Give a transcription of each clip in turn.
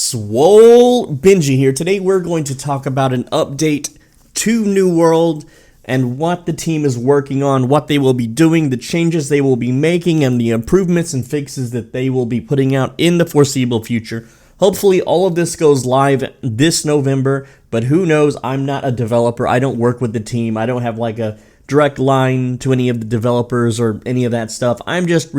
Swole Benji here. Today we're going to talk about an update to New World and what the team is working on, what they will be doing, the changes they will be making, and the improvements and fixes that they will be putting out in the foreseeable future. Hopefully all of this goes live this November, but who knows? I'm not a developer. I don't work with the team. I don't have like a direct line to any of the developers or any of that stuff. I'm just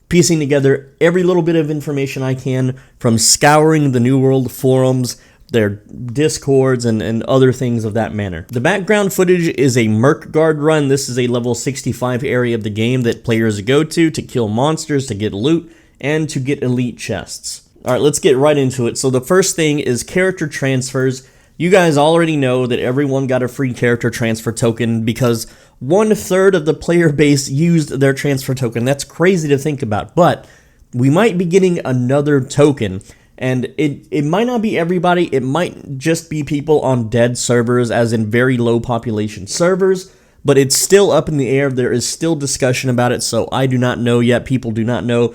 piecing together every little bit of information I can from scouring the New World forums, their discords, and other things of that manner. The background footage is a Merc Guard run. This is a level 65 area of the game that players go to kill monsters, to get loot, and to get elite chests. Alright, let's get right into it. So the first thing is character transfers. You guys already know that everyone got a free character transfer token because 1/3 of the player base used their transfer token. That's crazy to think about, but we might be getting another token, and it might not be everybody. It might just be people on dead servers, as in very low population servers, but it's still up in the air. There is still discussion about it, so I do not know yet. People do not know.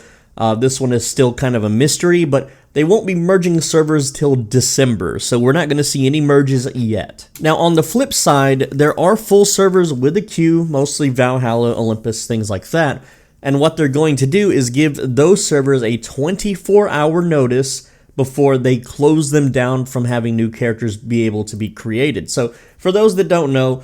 This one is still kind of a mystery, but they won't be merging servers till December, so we're not going to see any merges yet. Now, on the flip side, there are full servers with a queue, mostly Valhalla, Olympus, things like that, and what they're going to do is give those servers a 24-hour notice before they close them down from having new characters be able to be created. So, for those that don't know,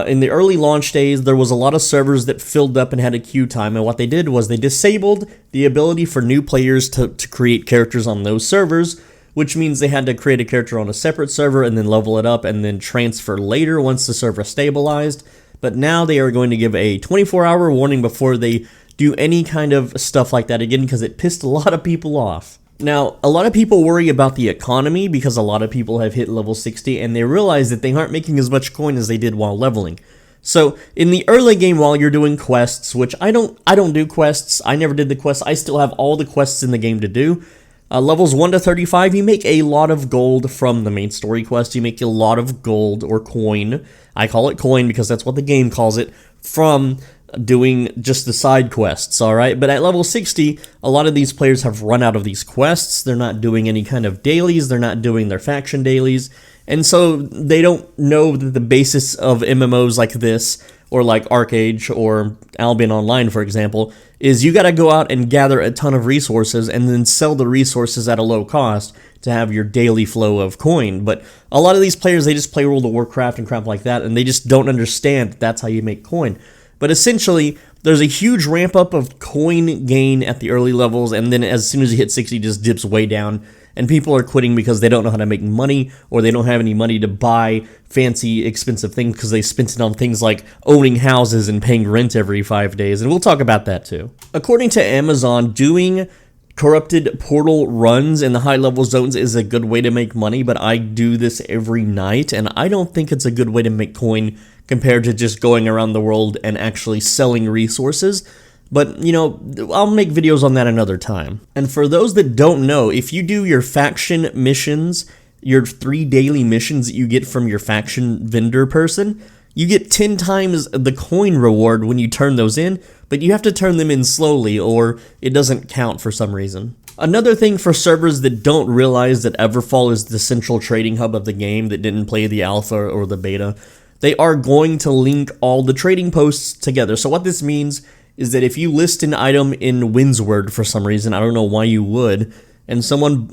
in the early launch days, there was a lot of servers that filled up and had a queue time, and what they did was they disabled the ability for new players to create characters on those servers, which means they had to create a character on a separate server and then level it up and then transfer later once the server stabilized. But now they are going to give a 24-hour warning before they do any kind of stuff like that again, because it pissed a lot of people off. Now, a lot of people worry about the economy because a lot of people have hit level 60 and they realize that they aren't making as much coin as they did while leveling. So, in the early game while you're doing quests, which I don't do quests, I never did the quests, I still have all the quests in the game to do. Levels 1 to 35, you make a lot of gold from the main story quest, you make a lot of gold or coin, I call it coin because that's what the game calls it, from doing just the side quests, alright? But at level 60, a lot of these players have run out of these quests, they're not doing any kind of dailies, they're not doing their faction dailies, and so they don't know that the basis of MMOs like this, or like Arcade or Albion Online, for example, is you gotta go out and gather a ton of resources and then sell the resources at a low cost to have your daily flow of coin. But a lot of these players, they just play World of Warcraft and crap like that, and they just don't understand that that's how you make coin. But essentially, there's a huge ramp up of coin gain at the early levels, and then as soon as you hit 60, it just dips way down, and people are quitting because they don't know how to make money, or they don't have any money to buy fancy, expensive things because they spent it on things like owning houses and paying rent every 5 days, and we'll talk about that too. According to Amazon, doing corrupted portal runs in the high-level zones is a good way to make money, but I do this every night, and I don't think it's a good way to make coin compared to just going around the world and actually selling resources. But, you know, I'll make videos on that another time. And for those that don't know, if you do your faction missions, your 3 daily missions that you get from your faction vendor person, you get 10 times the coin reward when you turn those in, but you have to turn them in slowly or it doesn't count for some reason. Another thing for servers that don't realize that Everfall is the central trading hub of the game that didn't play the alpha or the beta, they are going to link all the trading posts together. So what this means is that if you list an item in Windsward for some reason, I don't know why you would, and someone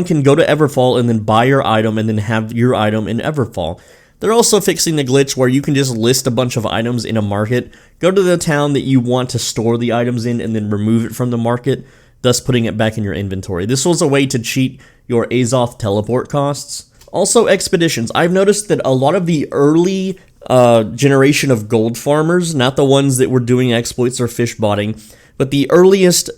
can go to Everfall and then buy your item and then have your item in Everfall. They're also fixing the glitch where you can just list a bunch of items in a market, go to the town that you want to store the items in, and then remove it from the market, thus putting it back in your inventory. This was a way to cheat your Azoth teleport costs. Also, expeditions. I've noticed that a lot of the early generation of gold farmers, not the ones that were doing exploits or fish botting, but the earliest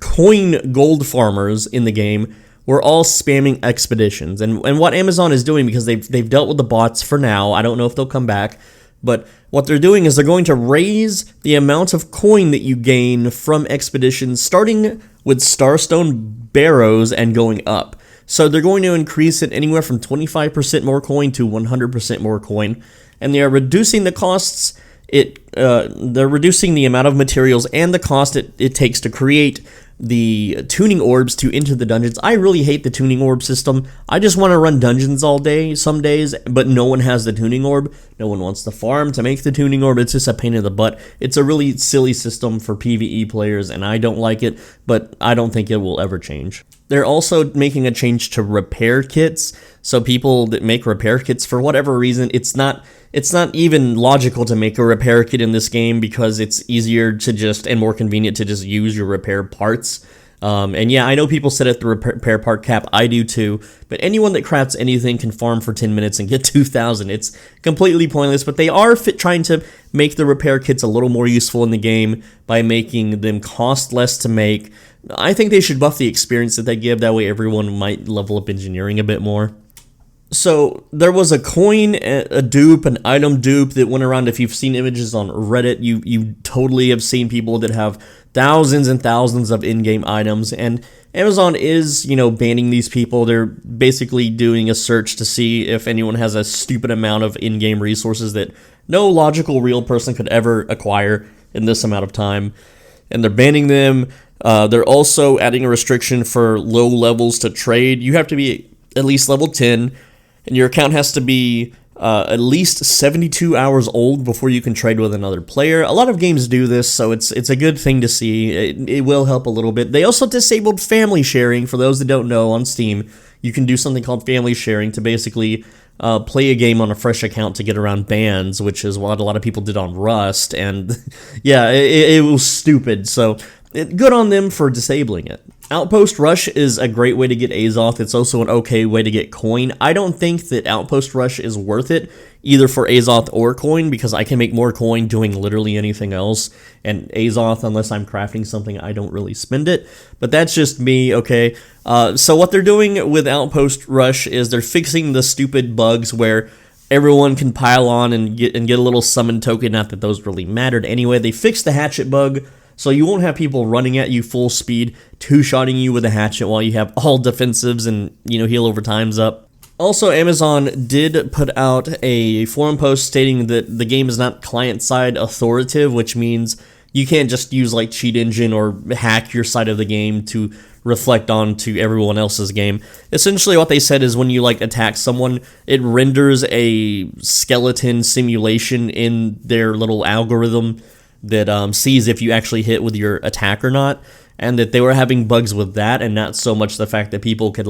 coin gold farmers in the game were all spamming expeditions. And what Amazon is doing, because they've dealt with the bots for now, I don't know if they'll come back, but what they're doing is they're going to raise the amount of coin that you gain from expeditions, starting with Starstone Barrows and going up. So they're going to increase it anywhere from 25% more coin to 100% more coin, and they are reducing the costs. They're reducing the amount of materials and the cost it takes to create the tuning orbs to enter the dungeons. I really hate the tuning orb system. I just want to run dungeons all day some days, but no one has the tuning orb. No one wants to farm to make the tuning orb. It's just a pain in the butt. It's a really silly system for PvE players, and I don't like it, but I don't think it will ever change. They're also making a change to repair kits. So people that make repair kits, for whatever reason, it's not even logical to make a repair kit in this game because it's easier to just and more convenient to just use your repair parts. And yeah, I know people set at the repair part cap. I do too. But anyone that crafts anything can farm for 10 minutes and get 2,000. It's completely pointless. But they are trying to make the repair kits a little more useful in the game by making them cost less to make. I think they should buff the experience that they give. That way everyone might level up engineering a bit more. So there was a coin, a dupe, an item dupe that went around. If you've seen images on Reddit, you totally have seen people that have thousands and thousands of in-game items. And Amazon is, banning these people. They're basically doing a search to see if anyone has a stupid amount of in-game resources that no logical real person could ever acquire in this amount of time. And they're banning them. They're also adding a restriction for low levels to trade. You have to be at least level 10. And your account has to be at least 72 hours old before you can trade with another player. A lot of games do this, so it's a good thing to see. It will help a little bit. They also disabled family sharing. For those that don't know, on Steam, you can do something called family sharing to basically play a game on a fresh account to get around bans, which is what a lot of people did on Rust. And yeah, it was stupid. So good on them for disabling it. Outpost Rush is a great way to get Azoth. It's also an okay way to get coin. I don't think that Outpost Rush is worth it, either for Azoth or coin, because I can make more coin doing literally anything else. And Azoth, unless I'm crafting something, I don't really spend it. But that's just me, okay? So what they're doing with Outpost Rush is they're fixing the stupid bugs where everyone can pile on and get a little summon token. Not that those really mattered anyway. They fixed the hatchet bug, so you won't have people running at you full speed, two-shotting you with a hatchet while you have all defensives and, heal over time's up. Also, Amazon did put out a forum post stating that the game is not client-side authoritative, which means you can't just use like cheat engine or hack your side of the game to reflect on to everyone else's game. Essentially what they said is when you attack someone, it renders a skeleton simulation in their little algorithm that sees if you actually hit with your attack or not, and that they were having bugs with that, and not so much the fact that people could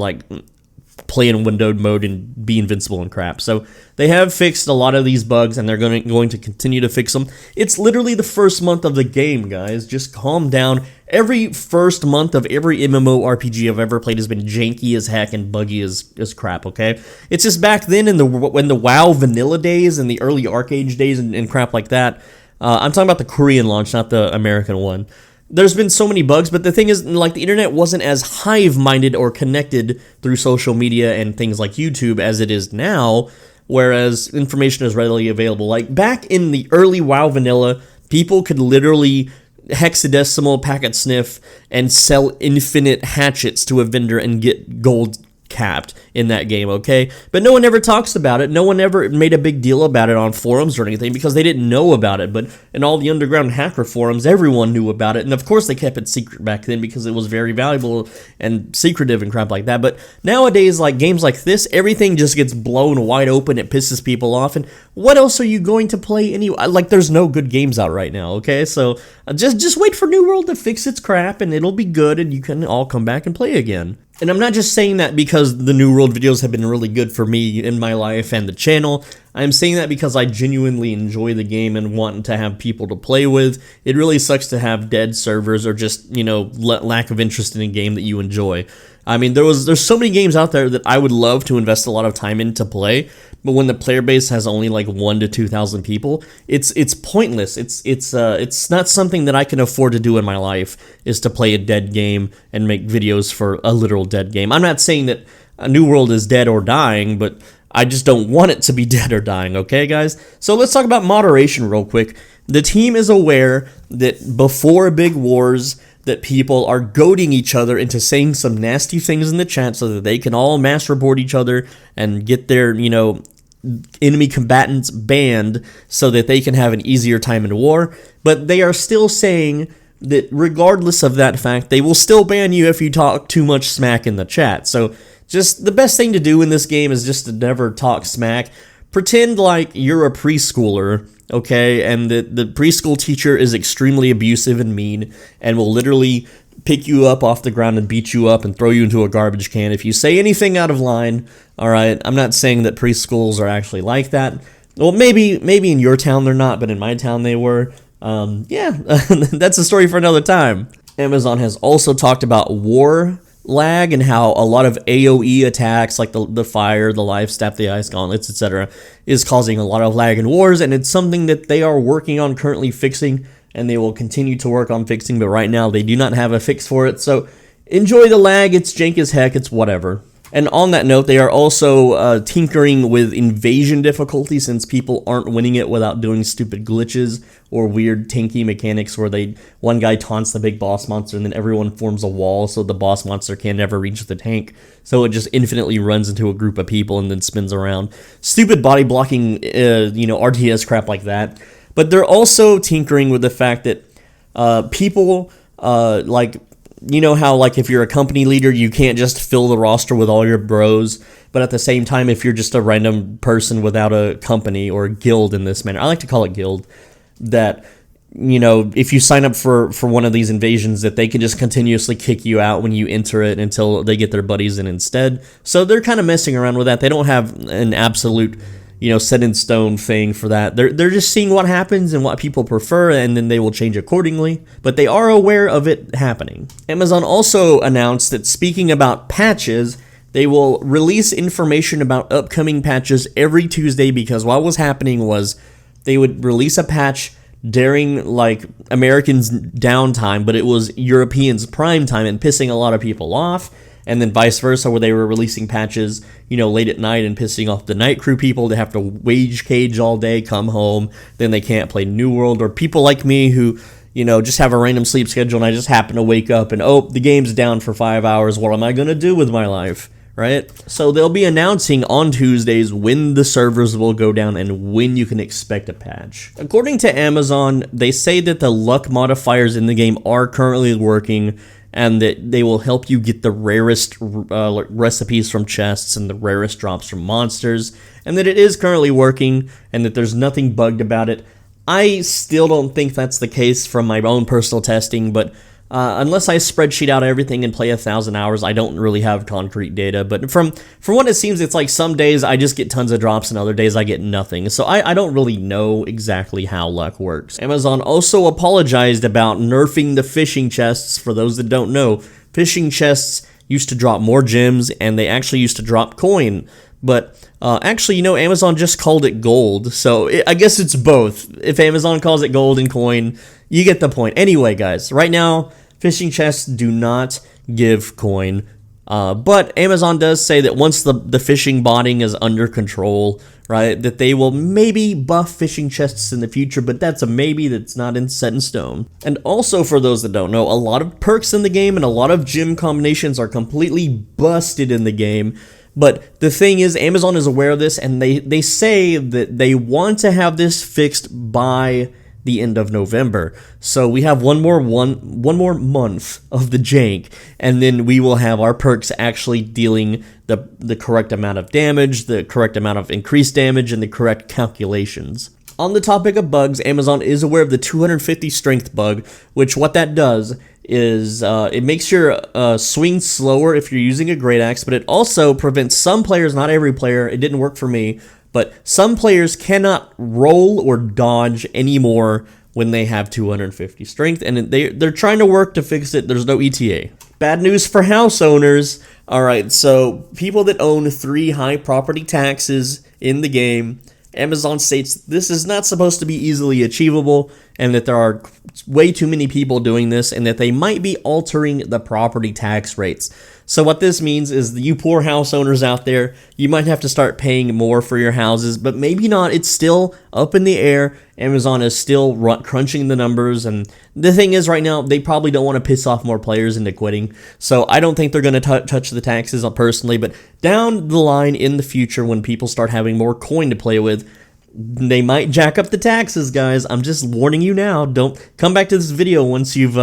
play in windowed mode and be invincible and crap. So they have fixed a lot of these bugs, and they're going to continue to fix them. It's literally the first month of the game, guys. Just calm down. Every first month of every MMORPG I've ever played has been janky as heck and buggy as crap, okay? It's just back then when the WoW vanilla days and the early Arcade days and crap like that. I'm talking about the Korean launch, not the American one. There's been so many bugs, but the thing is, the internet wasn't as hive-minded or connected through social media and things like YouTube as it is now, whereas information is readily available. Back in the early WoW vanilla, people could literally hexadecimal packet sniff and sell infinite hatchets to a vendor and get gold capped in that game, okay? But no one ever talks about it. No one ever made a big deal about it on forums or anything because they didn't know about it. But in all the underground hacker forums, everyone knew about it. And of course they kept it secret back then because it was very valuable and secretive and crap like that. But nowadays, games like this, everything just gets blown wide open. It pisses people off. And what else are you going to play anyway? There's no good games out right now, okay? So just wait for New World to fix its crap and it'll be good and you can all come back and play again. And I'm not just saying that because the New World videos have been really good for me in my life and the channel. I'm saying that because I genuinely enjoy the game and want to have people to play with. It really sucks to have dead servers or just, lack of interest in a game that you enjoy. I mean, there's so many games out there that I would love to invest a lot of time in to play, but when the player base has only 1,000 to 2,000 people, it's pointless. It's not something that I can afford to do in my life, is to play a dead game and make videos for a literal dead game. I'm not saying that a New World is dead or dying, but I just don't want it to be dead or dying, okay, guys? So let's talk about moderation real quick. The team is aware that before big wars, that people are goading each other into saying some nasty things in the chat so that they can all mass report each other and get their, enemy combatants banned so that they can have an easier time in war. But they are still saying that regardless of that fact, they will still ban you if you talk too much smack in the chat. So just the best thing to do in this game is just to never talk smack. Pretend like you're a preschooler, okay, and the preschool teacher is extremely abusive and mean and will literally pick you up off the ground and beat you up and throw you into a garbage can if you say anything out of line. All right, I'm not saying that preschools are actually like that. Well, maybe in your town they're not, but in my town they were. Yeah, that's a story for another time. Amazon has also talked about war lag and how a lot of AoE attacks like the fire, the life staff, the ice gauntlets, etc. is causing a lot of lag in wars, and it's something that they are working on currently fixing, and they will continue to work on fixing, but right now they do not have a fix for it. So enjoy the lag, it's jank as heck, it's whatever. And on that note, they are also tinkering with invasion difficulty, since people aren't winning it without doing stupid glitches or weird tanky mechanics where one guy taunts the big boss monster and then everyone forms a wall so the boss monster can never reach the tank. So it just infinitely runs into a group of people and then spins around. Stupid body blocking, RTS crap like that. But they're also tinkering with the fact that people you know how, like, if you're a company leader, you can't just fill the roster with all your bros, but at the same time, if you're just a random person without a company or a guild in this manner, I like to call it guild, that, you know, if you sign up for one of these invasions, that they can just continuously kick you out when you enter it until they get their buddies in instead. So they're kind of messing around with that. They don't have an absolute, set in stone thing for that. They're just seeing what happens and what people prefer, and then they will change accordingly, but they are aware of it happening. Amazon also announced that, speaking about patches, they will release information about upcoming patches every Tuesday, because what was happening was they would release a patch during, like, Americans' downtime, but it was Europeans' prime time and pissing a lot of people off. And then vice versa, where they were releasing patches, late at night and pissing off the night crew people. They have to wage cage all day, come home, then they can't play New World. Or people like me who, just have a random sleep schedule and I just happen to wake up and, the game's down for 5 hours. What am I going to do with my life, right? So they'll be announcing on Tuesdays when the servers will go down and when you can expect a patch. According to Amazon, they say that the luck modifiers in the game are currently working, and that they will help you get the rarest recipes from chests and the rarest drops from monsters, and that it is currently working, and that there's nothing bugged about it. I still don't think that's the case from my own personal testing, but unless I spreadsheet out everything and play 1,000 hours, I don't really have concrete data. But from what it seems, it's like some days I just get tons of drops and other days I get nothing. So I don't really know exactly how luck works. Amazon also apologized about nerfing the fishing chests. For those that don't know, fishing chests used to drop more gems, and they actually used to drop coin. But actually, Amazon just called it gold, so I guess it's both. If Amazon calls it gold and coin, you get the point. Anyway, guys, right now, fishing chests do not give coin, but Amazon does say that once the fishing botting is under control, right, that they will maybe buff fishing chests in the future, but that's a maybe, that's not set in stone. And also, for those that don't know, a lot of perks in the game and a lot of gem combinations are completely busted in the game. But the thing is, Amazon is aware of this, and they say that they want to have this fixed by the end of November. So we have one more month of the jank, and then we will have our perks actually dealing the correct amount of damage, the correct amount of increased damage, and the correct calculations. On the topic of bugs, Amazon is aware of the 250 strength bug, which what that does is it makes your swing slower if you're using a great axe, but it also prevents some players, not every player, it didn't work for me, but some players cannot roll or dodge anymore when they have 250 strength, and they're trying to work to fix it. There's no ETA. Bad news for house owners. Alright, so people that own 3 high property taxes in the game, Amazon states this is not supposed to be easily achievable, and that there are way too many people doing this, and that they might be altering the property tax rates. So what this means is that you poor house owners out there, you might have to start paying more for your houses, but maybe not. It's still up in the air. Amazon is still crunching the numbers, and the thing is, right now, they probably don't want to piss off more players into quitting, so I don't think they're going to touch the taxes personally, but down the line in the future, when people start having more coin to play with, They might jack up the taxes, guys. I'm just warning you now. Don't come back to this video once you've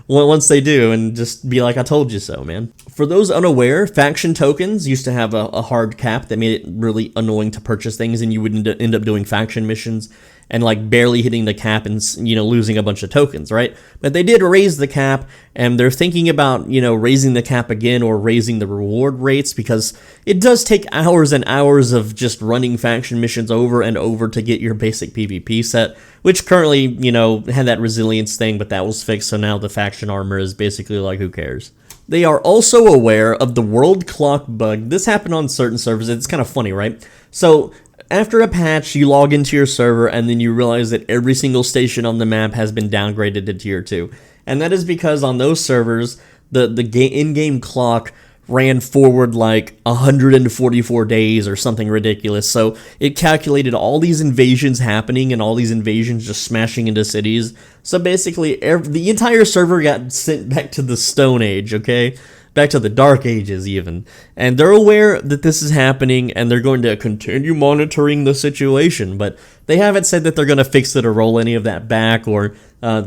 once they do, and just be like, I told you so, man. For those unaware, faction tokens used to have a hard cap that made it really annoying to purchase things, and you would end up doing faction missions and like barely hitting the cap and, you know, losing a bunch of tokens, right? But they did raise the cap, and they're thinking about, you know, raising the cap again or raising the reward rates, because it does take hours and hours of just running faction missions over and over to get your basic PvP set, which currently, you know, had that resilience thing, but that was fixed, so now the faction armor is basically like, who cares? They are also aware of the world clock bug. This happened on certain servers. It's kind of funny, right? So after a patch, you log into your server, and then you realize that every single station on the map has been downgraded to tier 2. And that is because on those servers, the in-game clock ran forward like 144 days or something ridiculous. So it calculated all these invasions happening and all these invasions just smashing into cities. So basically, the entire server got sent back to the Stone Age, okay? Back to the Dark Ages even. And they're aware that this is happening, and they're going to continue monitoring the situation, but they haven't said that they're going to fix it or roll any of that back or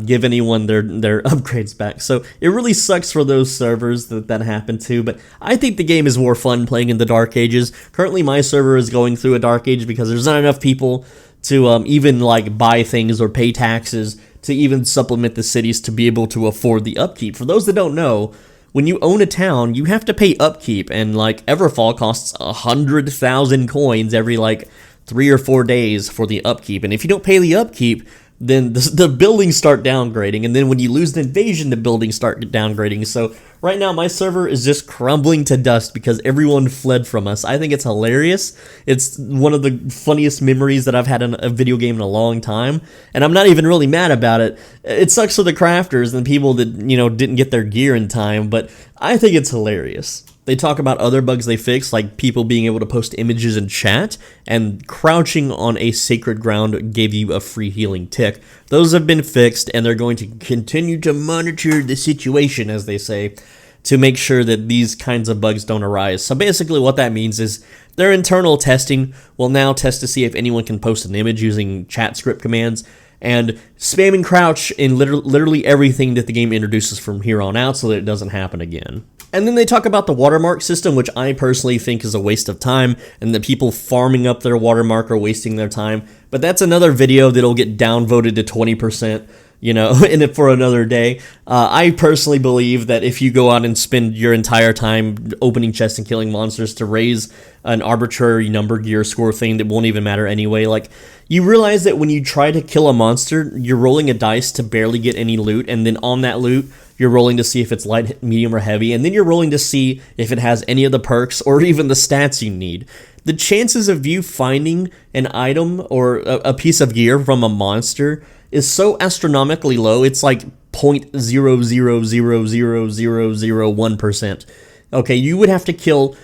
give anyone their upgrades back. So it really sucks for those servers that happened to, but I think the game is more fun playing in the Dark Ages. Currently my server is going through a Dark Age because there's not enough people to even like buy things or pay taxes to even supplement the cities to be able to afford the upkeep. For those that don't know, when you own a town, you have to pay upkeep, and like Everfall costs 100,000 coins every like 3 or 4 days for the upkeep. And if you don't pay the upkeep, then the buildings start downgrading, and then when you lose the invasion, the buildings start downgrading. So right now, my server is just crumbling to dust because everyone fled from us. I think it's hilarious. It's one of the funniest memories that I've had in a video game in a long time, and I'm not even really mad about it. It sucks for the crafters and people that, you know, didn't get their gear in time, but I think it's hilarious. They talk about other bugs they fixed, like people being able to post images in chat, and crouching on a sacred ground gave you a free healing tick. Those have been fixed, and they're going to continue to monitor the situation, as they say, to make sure that these kinds of bugs don't arise. So basically what that means is their internal testing will now test to see if anyone can post an image using chat script commands, and spamming crouch in literally everything that the game introduces from here on out so that it doesn't happen again. And then they talk about the Watermark system, which I personally think is a waste of time, and that people farming up their watermark are wasting their time. But that's another video that'll get downvoted to 20%, you know, in it for another day. I personally believe that if you go out and spend your entire time opening chests and killing monsters to raise an arbitrary number gear score thing that won't even matter anyway, like, you realize that when you try to kill a monster, you're rolling a dice to barely get any loot, and then on that loot, you're rolling to see if it's light, medium, or heavy, and then you're rolling to see if it has any of the perks or even the stats you need. The chances of you finding an item or a piece of gear from a monster is so astronomically low, it's like 0.0000001%. Okay, you would have to kill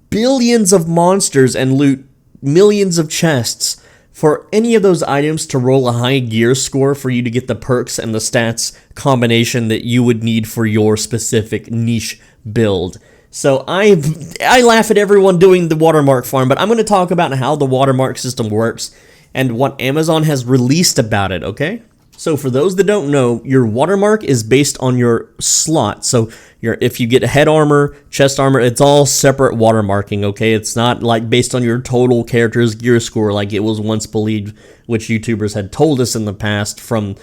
billions of monsters and loot millions of chests for any of those items to roll a high gear score for you to get the perks and the stats combination that you would need for your specific niche build. So I laugh at everyone doing the watermark farm, but I'm going to talk about how the watermark system works and what Amazon has released about it, okay? So for those that don't know, your watermark is based on your slot. So if you get head armor, chest armor, it's all separate watermarking, okay? It's not like based on your total character's gear score like it was once believed, which YouTubers had told us in the past from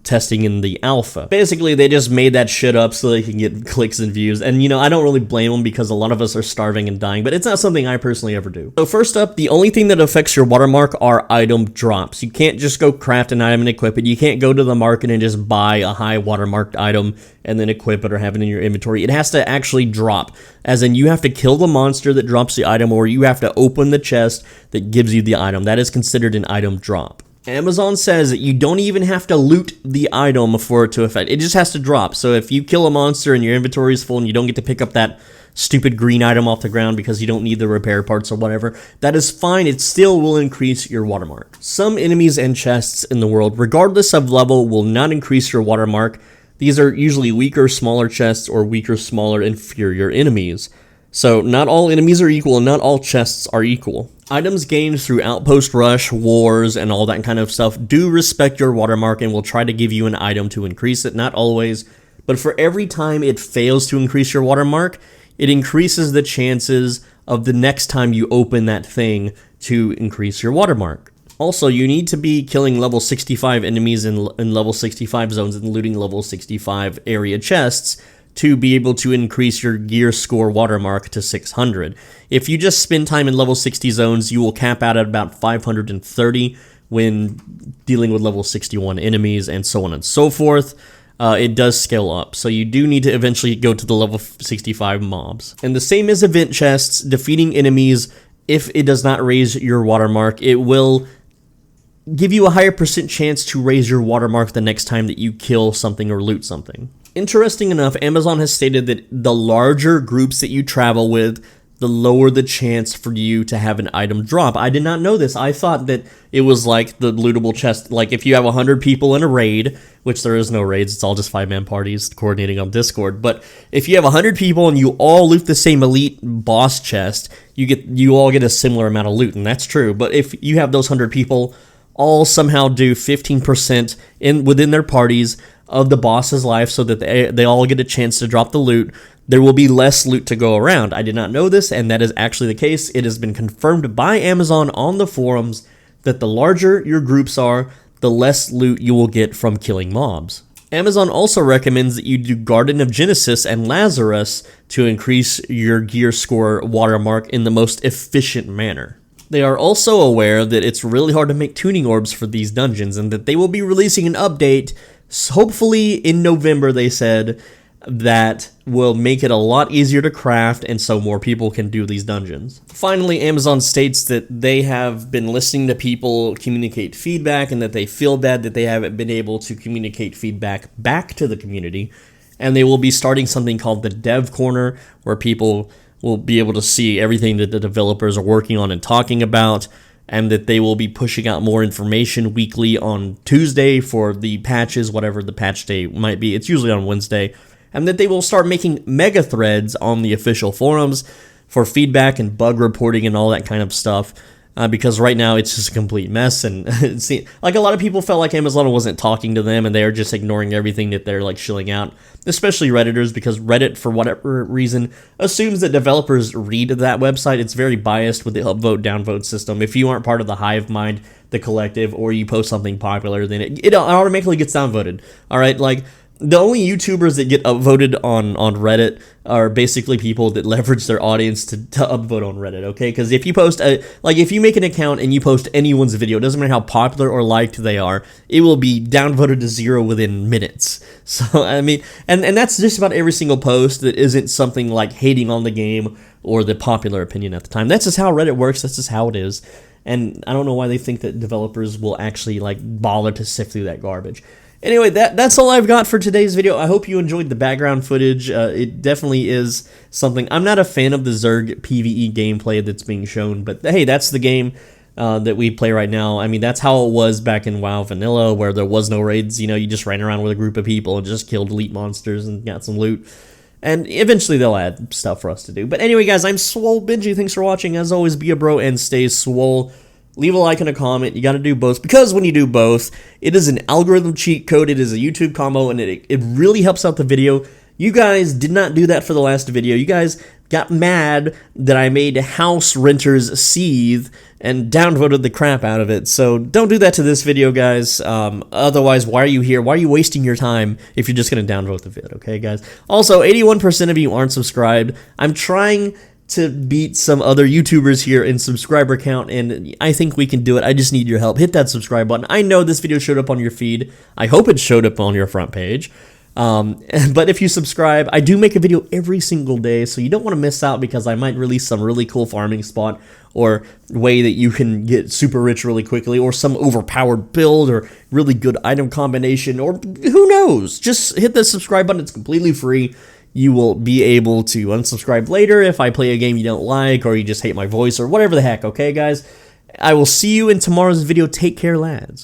testing in the alpha. Basically, they just made that shit up so they can get clicks and views. And, you know, I don't really blame them because a lot of us are starving and dying, but it's not something I personally ever do. So first up, the only thing that affects your watermark are item drops. You can't just go craft an item and equip it. You can't go to the market and just buy a high watermarked item and then equip it or have it in your inventory. It has to actually drop, as in you have to kill the monster that drops the item, or you have to open the chest that gives you the item. That is considered an item drop. Amazon says that you don't even have to loot the item for it to affect. It just has to drop. So if you kill a monster and your inventory is full and you don't get to pick up that stupid green item off the ground because you don't need the repair parts or whatever, that is fine. It still will increase your watermark. Some enemies and chests in the world, regardless of level, will not increase your watermark. These are usually weaker, smaller chests or weaker, smaller, inferior enemies. So not all enemies are equal and not all chests are equal. Items gained through Outpost Rush, Wars, and all that kind of stuff do respect your watermark and will try to give you an item to increase it. Not always, but for every time it fails to increase your watermark, it increases the chances of the next time you open that thing to increase your watermark. Also, you need to be killing level 65 enemies in level 65 zones and looting level 65 area chests to be able to increase your gear score watermark to 600. If you just spend time in level 60 zones, you will cap out at about 530 when dealing with level 61 enemies and so on and so forth. It does scale up, so you do need to eventually go to the level 65 mobs. And the same as event chests, defeating enemies, if it does not raise your watermark, it will give you a higher % chance to raise your watermark the next time that you kill something or loot something. Interesting enough, Amazon has stated that the larger groups that you travel with, the lower the chance for you to have an item drop. I did not know this. I thought that it was like the lootable chest. Like if you have 100 people in a raid, which there is no raids, it's all just 5-man parties coordinating on Discord. But if you have 100 people and you all loot the same elite boss chest, you all get a similar amount of loot, and that's true. But if you have those 100 people all somehow do 15% within their parties of the boss's life so that they all get a chance to drop the loot, there will be less loot to go around. I did not know this, and that is actually the case. It has been confirmed by Amazon on the forums that the larger your groups are, the less loot you will get from killing mobs. Amazon also recommends that you do Garden of Genesis and Lazarus to increase your gear score watermark in the most efficient manner. They are also aware that it's really hard to make tuning orbs for these dungeons and that they will be releasing an update, hopefully in November, they said, that will make it a lot easier to craft and so more people can do these dungeons. Finally, Amazon states that they have been listening to people communicate feedback and that they feel bad that they haven't been able to communicate feedback back to the community, and they will be starting something called the Dev Corner, where people will be able to see everything that the developers are working on and talking about, and that they will be pushing out more information weekly on Tuesday for the patches, whatever the patch day might be. It's usually on Wednesday. And that they will start making mega threads on the official forums for feedback and bug reporting and all that kind of stuff, because right now it's just a complete mess. And like a lot of people felt like Amazon wasn't talking to them and they're just ignoring everything that they're like shilling out, especially Redditors, because Reddit, for whatever reason, assumes that developers read that website. It's very biased with the upvote downvote system. If you aren't part of the hive mind, the collective, or you post something popular, then it automatically gets downvoted. All right, like the only YouTubers that get upvoted on Reddit are basically people that leverage their audience to upvote on Reddit, okay? Because if you post, if you make an account and you post anyone's video, it doesn't matter how popular or liked they are, it will be downvoted to 0 within minutes. So, I mean, and that's just about every single post that isn't something like hating on the game or the popular opinion at the time. That's just how Reddit works, that's just how it is. And I don't know why they think that developers will actually, bother to sift through that garbage. Anyway, that's all I've got for today's video. I hope you enjoyed the background footage. It definitely is something. I'm not a fan of the Zerg PvE gameplay that's being shown, but hey, that's the game that we play right now. I mean, that's how it was back in WoW Vanilla, where there was no raids. You just ran around with a group of people and just killed elite monsters and got some loot. And eventually they'll add stuff for us to do. But anyway, guys, I'm Swole Benji. Thanks for watching. As always, be a bro and stay swole. Leave a like and a comment. You got to do both, because when you do both, it is an algorithm cheat code. It is a YouTube combo, and it really helps out the video. You guys did not do that for the last video. You guys got mad that I made house renters seethe and downvoted the crap out of it. So don't do that to this video, guys. Otherwise, why are you here? Why are you wasting your time if you're just going to downvote the vid, okay, guys? Also, 81% of you aren't subscribed. I'm trying to beat some other YouTubers here in subscriber count, and I think we can do it. I just need your help. Hit that subscribe button. I know this video showed up on your feed. I hope it showed up on your front page. But if you subscribe, I do make a video every single day, so you don't want to miss out, because I might release some really cool farming spot or way that you can get super rich really quickly, or some overpowered build or really good item combination, or who knows. Just hit the subscribe button. It's completely free. You will be able to unsubscribe later if I play a game you don't like, or you just hate my voice, or whatever the heck, okay, guys? I will see you in tomorrow's video. Take care, lads.